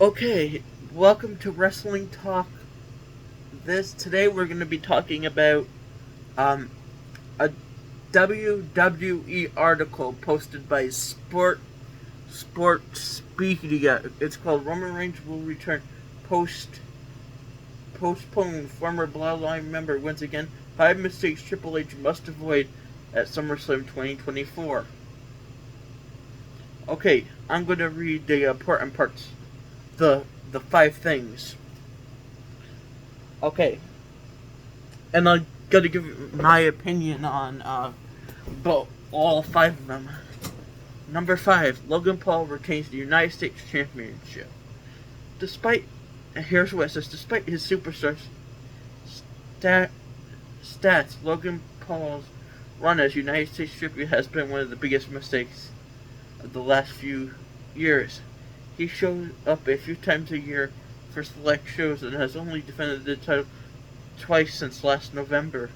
Okay, welcome to Wrestling Talk. Today we're going to be talking about um, a WWE article posted by Sportspedia. It's called Roman Reigns will return post postponed. Former Bloodline member once again. 5 mistakes Triple H must avoid at SummerSlam 2024. Okay, I'm going to read the important parts. The 5 things. Okay, and I'm gonna give my opinion on all 5 of them. Number 5, Logan Paul retains the United States Championship. Despite, here's what it says, despite his superstar stats, Logan Paul's run as United States champion has been one of the biggest mistakes of the last few years. He shows up a few times a year for select shows and has only defended the title twice since last November.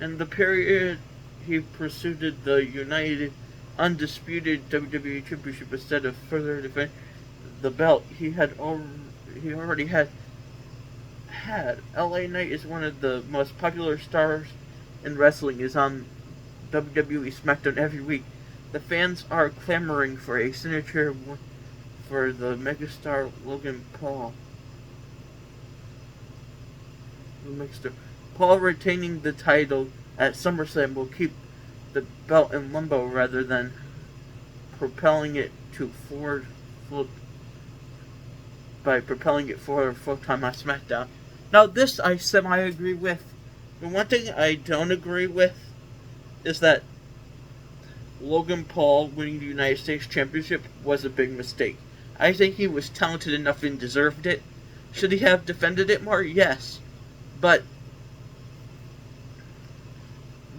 In the period he pursued the United Undisputed WWE Championship instead of further defending the belt he already had. LA Knight is one of the most popular stars in wrestling, is on WWE SmackDown every week. The fans are clamoring for a signature for the megastar Logan Paul. Paul retaining the title at SummerSlam will keep the belt in limbo rather than propelling it forward full time on SmackDown. Now this I semi-agree with. The one thing I don't agree with is that Logan Paul winning the United States Championship was a big mistake. I think he was talented enough and deserved it. Should he have defended it more? Yes. But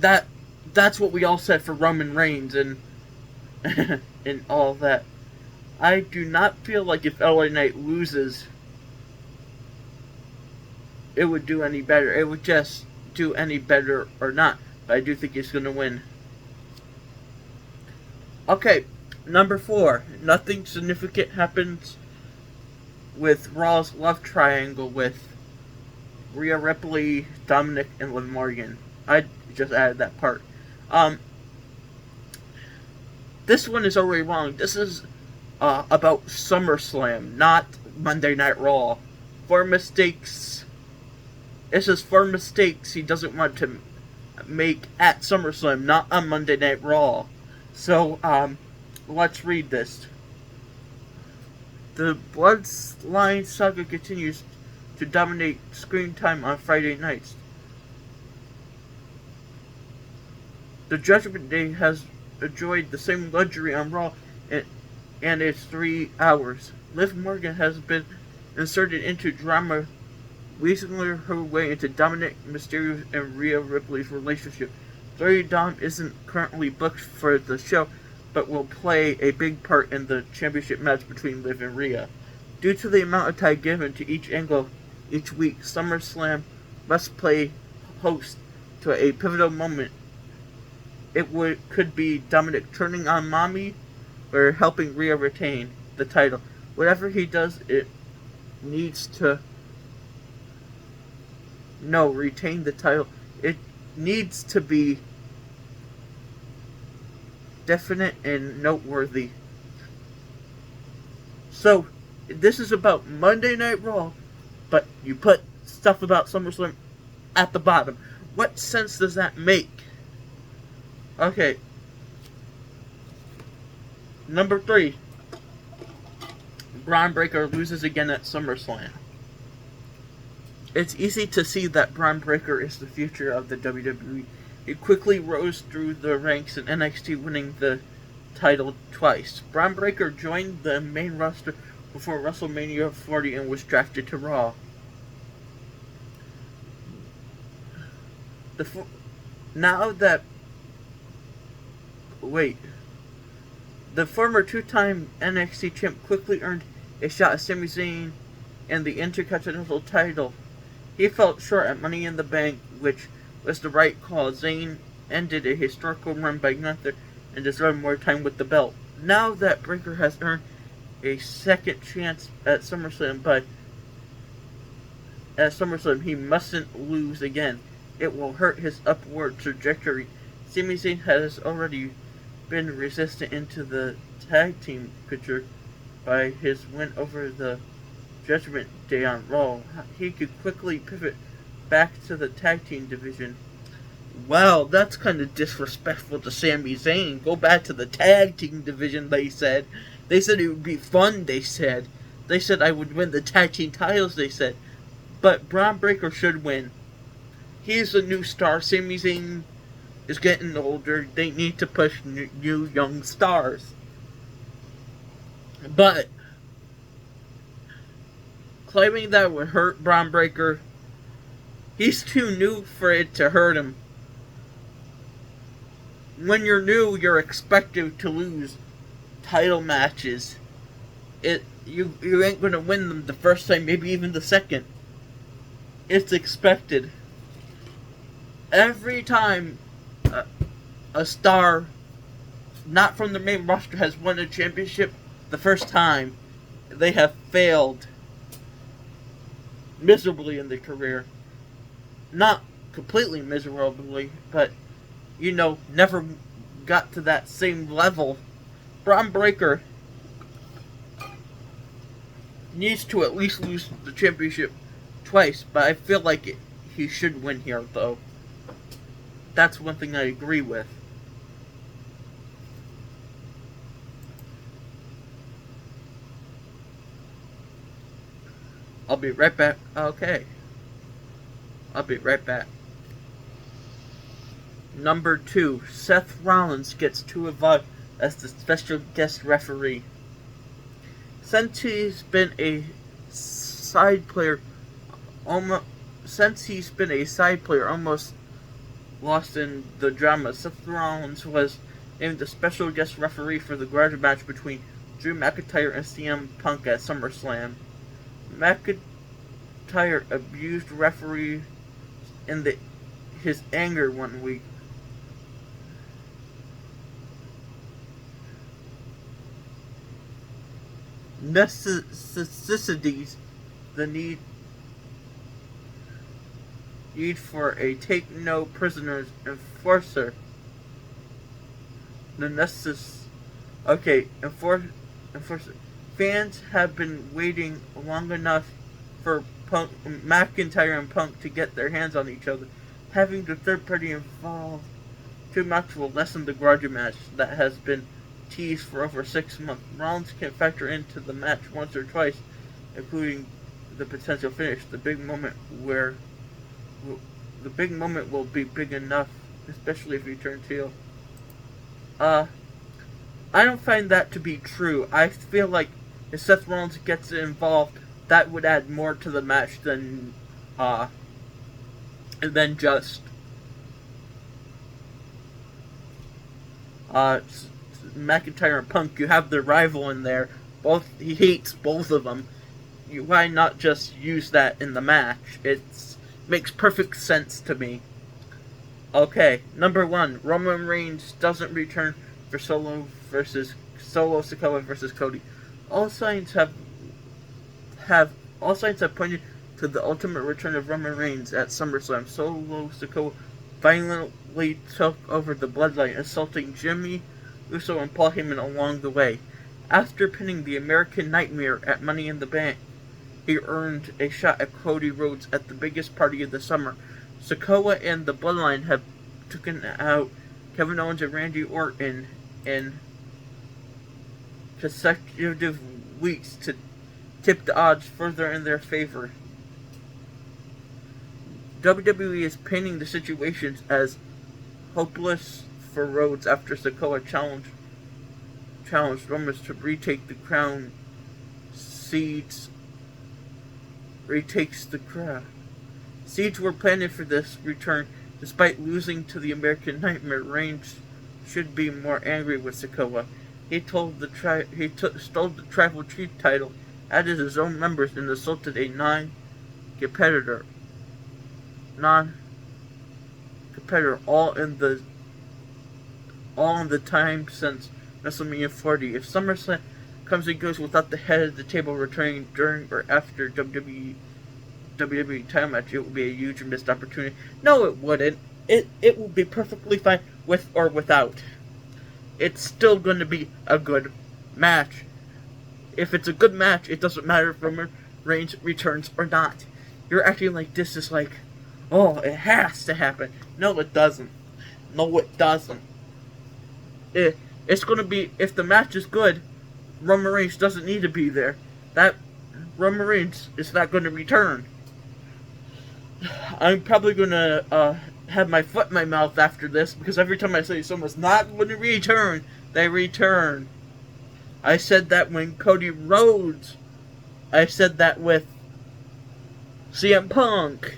that's what we all said for Roman Reigns and and all that. I do not feel like if LA Knight loses, it would do any better. It would just do any better or not. But I do think he's going to win. Okay, number 4. Nothing significant happens with Raw's love triangle with Rhea Ripley, Dominic, and Liv Morgan. I just added that part. This one is already wrong. This is about SummerSlam, not Monday Night Raw. 4 mistakes. This is 4 mistakes he doesn't want to make at SummerSlam, not on Monday Night Raw. So, let's read this. The Bloodline saga continues to dominate screen time on Friday nights. The Judgment Day has enjoyed the same luxury on Raw and its 3 hours. Liv Morgan has been inserted into drama, weaseling her way into Dominic Mysterio and Rhea Ripley's relationship. Zoe Dom isn't currently booked for the show, but will play a big part in the championship match between Liv and Rhea. Due to the amount of time given to each angle each week, SummerSlam must play host to a pivotal moment. Could be Dominic turning on Mommy or helping Rhea retain the title. Whatever he does, it needs to retain the title. It needs to be definite and noteworthy. So, this is about Monday Night Raw, but you put stuff about SummerSlam at the bottom. What sense does that make? Okay. Number 3. Braun Breaker loses again at SummerSlam. It's easy to see that Braun Breaker is the future of the WWE. He quickly rose through the ranks in NXT, winning the title twice. Braun Breaker joined the main roster before WrestleMania 40 and was drafted to Raw. The former 2-time NXT champ quickly earned a shot at Sami Zayn and the Intercontinental title. He felt short at Money in the Bank, which was the right call. Zayn ended a historical run by Gunther and deserved more time with the belt. Now that Breaker has earned a second chance at SummerSlam, but at SummerSlam he mustn't lose again. It will hurt his upward trajectory. Sami Zayn has already been resistant into the tag team picture by his win over the Judgment Day on Raw. He could quickly pivot back to the tag team division. Well, that's kind of disrespectful to Sami Zayn. Go back to the tag team division, they said. They said it would be fun, they said. They said I would win the tag team titles, they said. But Braun Breaker should win. He's a new star. Sami Zayn is getting older. They need to push new young stars. But claiming that would hurt Braun Breaker, he's too new for it to hurt him. When you're new, you're expected to lose title matches. You ain't gonna win them the first time, maybe even the second. It's expected. Every time a star not from the main roster has won a championship the first time, they have failed miserably in their career. Not completely miserably, but never got to that same level. Braun Breaker needs to at least lose the championship twice, but I feel like he should win here, though. That's one thing I agree with. I'll be right back. Okay. I'll be right back. Number 2, Seth Rollins gets too involved as the special guest referee. Since he's been a side player, almost lost in the drama, Seth Rollins was named the special guest referee for the grudge match between Drew McIntyre and CM Punk at SummerSlam. McIntyre abused referee in his anger one week. Necessities the need for a take no prisoners enforcer. Enforcer. Fans have been waiting long enough for McIntyre and Punk to get their hands on each other. Having the third party involved too much will lessen the grudge match that has been teased for over 6 months. Rollins can factor into the match once or twice, including the potential finish. The big moment will be big enough, especially if he turns heel. I don't find that to be true. I feel like if Seth Rollins gets involved, that would add more to the match than just McIntyre and Punk. You have the rival in there. He hates both of them. Why not just use that in the match? It makes perfect sense to me. Okay, number 1, Roman Reigns doesn't return for Solo Sikoa versus Cody. All signs have pointed to the ultimate return of Roman Reigns at SummerSlam. Solo Sikoa violently took over the Bloodline, assaulting Jimmy Uso and Paul Heyman along the way. After pinning the American Nightmare at Money in the Bank, he earned a shot at Cody Rhodes at the biggest party of the summer. Sikoa and the Bloodline have taken out Kevin Owens and Randy Orton in consecutive weeks to tip the odds further in their favor. WWE is painting the situations as hopeless for Rhodes after Sikoa challenged Roman to retake the crown. Retakes the crown. Seeds were planted for this return. Despite losing to the American Nightmare, Reigns should be more angry with Sikoa. He stole the Tribal Chief title, added his own members, and assaulted a non-competitor, all in the time since WrestleMania 40. If SummerSlam comes and goes without the head of the table returning during or after WWE title match, it would be a huge missed opportunity. No, it wouldn't. It will be perfectly fine with or without. It's still going to be a good match. If it's a good match, it doesn't matter if Roman Reigns returns or not. You're acting like this is like, oh, it has to happen. No, it doesn't. No, it doesn't. It's going to be, if the match is good, Roman Reigns doesn't need to be there. That Roman Reigns is not going to return. I'm probably going to have my foot in my mouth after this, because every time I say someone's not going to return, they return. I said that when Cody Rhodes. I said that with CM Punk.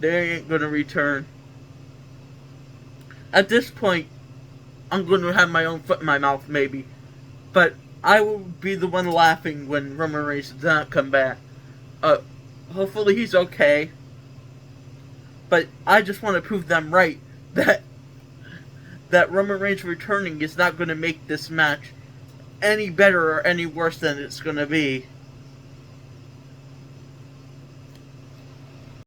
They ain't going to return. At this point, I'm going to have my own foot in my mouth, maybe. But I will be the one laughing when Roman Reigns does not come back. Hopefully he's okay. But I just want to prove them right that Roman Reigns returning is not going to make this match any better or any worse than it's going to be.